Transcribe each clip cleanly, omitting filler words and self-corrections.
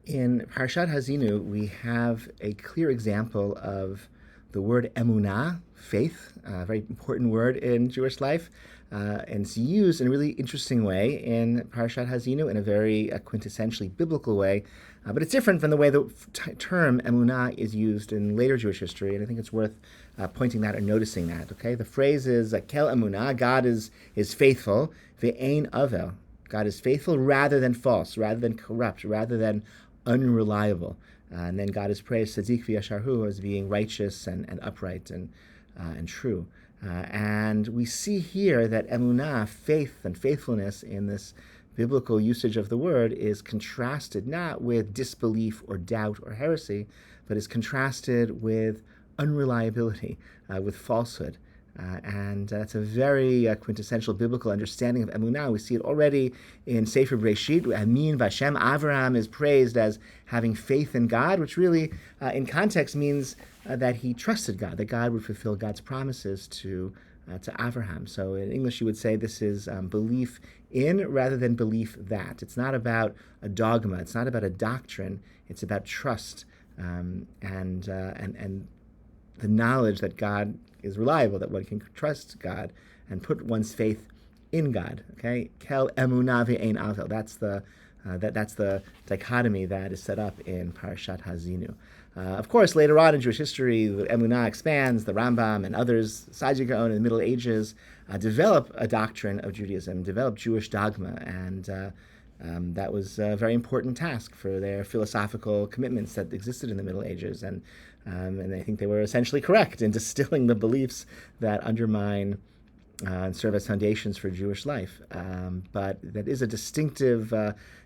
In Parashat Hazinu, we have a clear example of the word emunah, faith, a very important word in Jewish life, and it's used in a really interesting way in Parashat Hazinu in a very quintessentially biblical way. But it's different from the way the term emunah is used in later Jewish history, and I think it's worth pointing that or noticing that. Okay, the phrase is kel emunah, God is faithful, ve'ein avel. God is faithful rather than false, rather than corrupt, rather than unreliable. And then God is praised, Tzaddik v'yasharhu, as being righteous and upright and true. And we see here that emunah, faith and faithfulness in this biblical usage of the word, is contrasted not with disbelief or doubt or heresy, but is contrasted with unreliability, with falsehood. And that's a very quintessential biblical understanding of emunah. We see it already in Sefer Breshit. Amin v'Hashem. Avraham is praised as having faith in God, which really, in context, means that he trusted God, that God would fulfill God's promises to Avraham. So in English, you would say this is belief in rather than belief that. It's not about a dogma. It's not about a doctrine. It's about trust and the knowledge that God is reliable, that one can trust God and put one's faith in God. Okay, kel emunah ve'ein avel. That's the dichotomy that is set up in Parashat Hazinu. Of course, later on in Jewish history, the emunah expands. The Rambam and others, Saadia Gaon in the Middle Ages, develop a doctrine of Judaism, develop Jewish dogma, and that was a very important task for their philosophical commitments that existed in the Middle Ages, and I think they were essentially correct in distilling the beliefs that undermine and serve as foundations for Jewish life. But that is a distinctive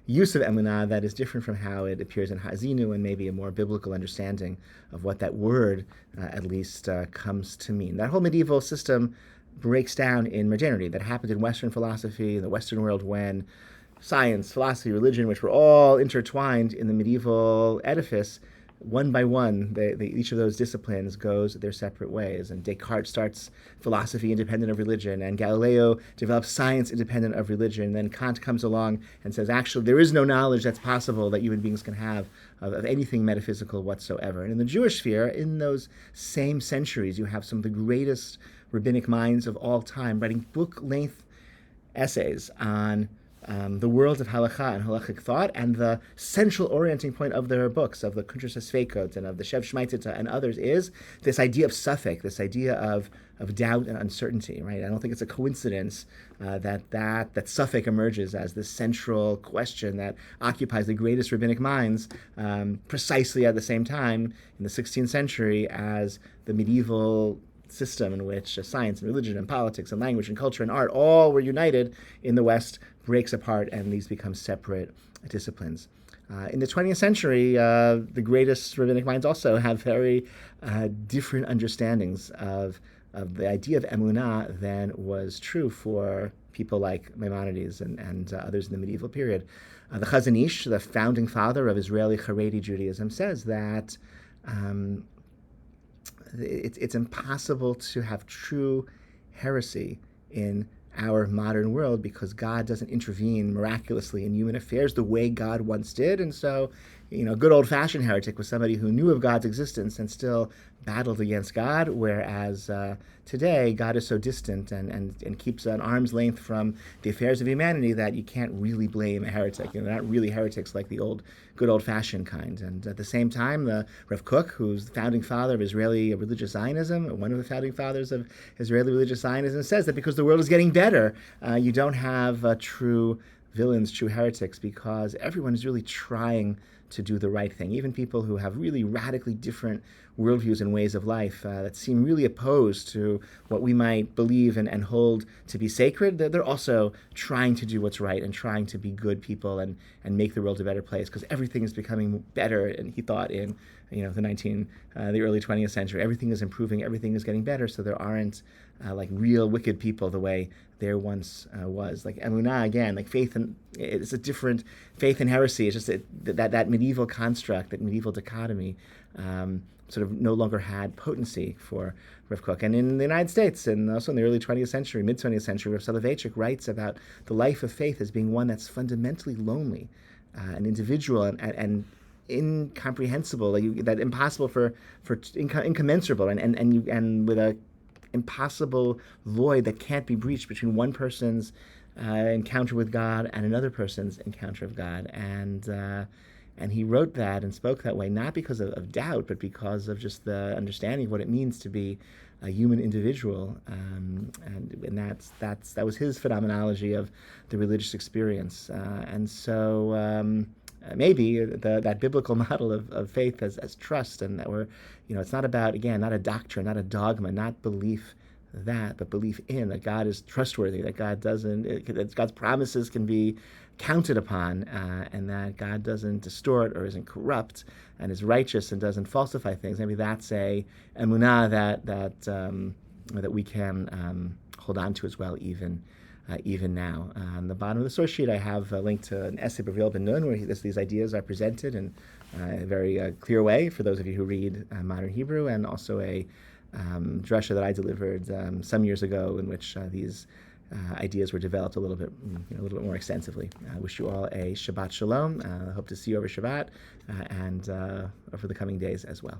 use of emunah that is different from how it appears in Hazinu, and maybe a more biblical understanding of what that word, at least, comes to mean. That whole medieval system breaks down in modernity. That happened in Western philosophy, in the Western world, when science, philosophy, religion, which were all intertwined in the medieval edifice, one by one, each of those disciplines goes their separate ways. And Descartes starts philosophy independent of religion, and Galileo develops science independent of religion. And then Kant comes along and says, actually, there is no knowledge that's possible that human beings can have of anything metaphysical whatsoever. And in the Jewish sphere, in those same centuries, you have some of the greatest rabbinic minds of all time writing book-length essays on the world of halakha and halachic thought, and the central orienting point of their books, of the Kuntres HaSveikot and of the Shev Shmaitita and others, is this idea of suffix, this idea of doubt and uncertainty. Right? I don't think it's a coincidence that suffix emerges as the central question that occupies the greatest rabbinic minds, precisely at the same time in the 16th century as the medieval system in which science and religion and politics and language and culture and art all were united in the West breaks apart, and these become separate disciplines. In the 20th century, the greatest rabbinic minds also have very different understandings of the idea of emunah than was true for people like Maimonides and others in the medieval period. The Chazon Ish, the founding father of Israeli Haredi Judaism, says that it's impossible to have true heresy in our modern world because God doesn't intervene miraculously in human affairs the way God once did. And so, a good old-fashioned heretic was somebody who knew of God's existence and still battled against God, whereas today God is so distant and keeps an arm's length from the affairs of humanity that you can't really blame a heretic. They're not really heretics like the good old-fashioned kind. And at the same time, the Rav Kook, who's the founding father of Israeli religious Zionism, one of the founding fathers of Israeli religious Zionism, says that because the world is getting better, you don't have true villains, true heretics, because everyone is really trying to do the right thing. Even people who have really radically different worldviews and ways of life that seem really opposed to what we might believe and hold to be sacred, they're also trying to do what's right and trying to be good people and make the world a better place, because everything is becoming better. And he thought in the early 20th century, everything is improving, everything is getting better, so there aren't like real wicked people the way there once was. Like emunah, again, like faith, and it's a different faith and heresy. It's just that medieval construct, that medieval dichotomy, sort of no longer had potency for Rav Kook. And in the United States, and also in the early 20th century, mid 20th century, Rav Soloveitchik writes about the life of faith as being one that's fundamentally lonely, an individual, and incomprehensible, that impossible incommensurable, and with a impossible void that can't be breached between one person's encounter with God and another person's encounter of God. And he wrote that and spoke that way, not because of doubt, but because of just the understanding of what it means to be a human individual. And that was his phenomenology of the religious experience. And so maybe that biblical model of faith as trust, and that it's not about, again, not a doctrine, not a dogma, not belief but belief in that God is trustworthy, that that God's promises can be counted upon, and that God doesn't distort or isn't corrupt and is righteous and doesn't falsify things. Maybe that's a emunah that we can hold on to as well, even now. On the bottom of the source sheet, I have a link to an essay by Rabbi Ben Nun, where these ideas are presented in a very clear way for those of you who read modern Hebrew, and also a drasha that I delivered some years ago, in which these ideas were developed a little bit more extensively. I wish you all a Shabbat Shalom. Hope to see you over Shabbat and over the coming days as well.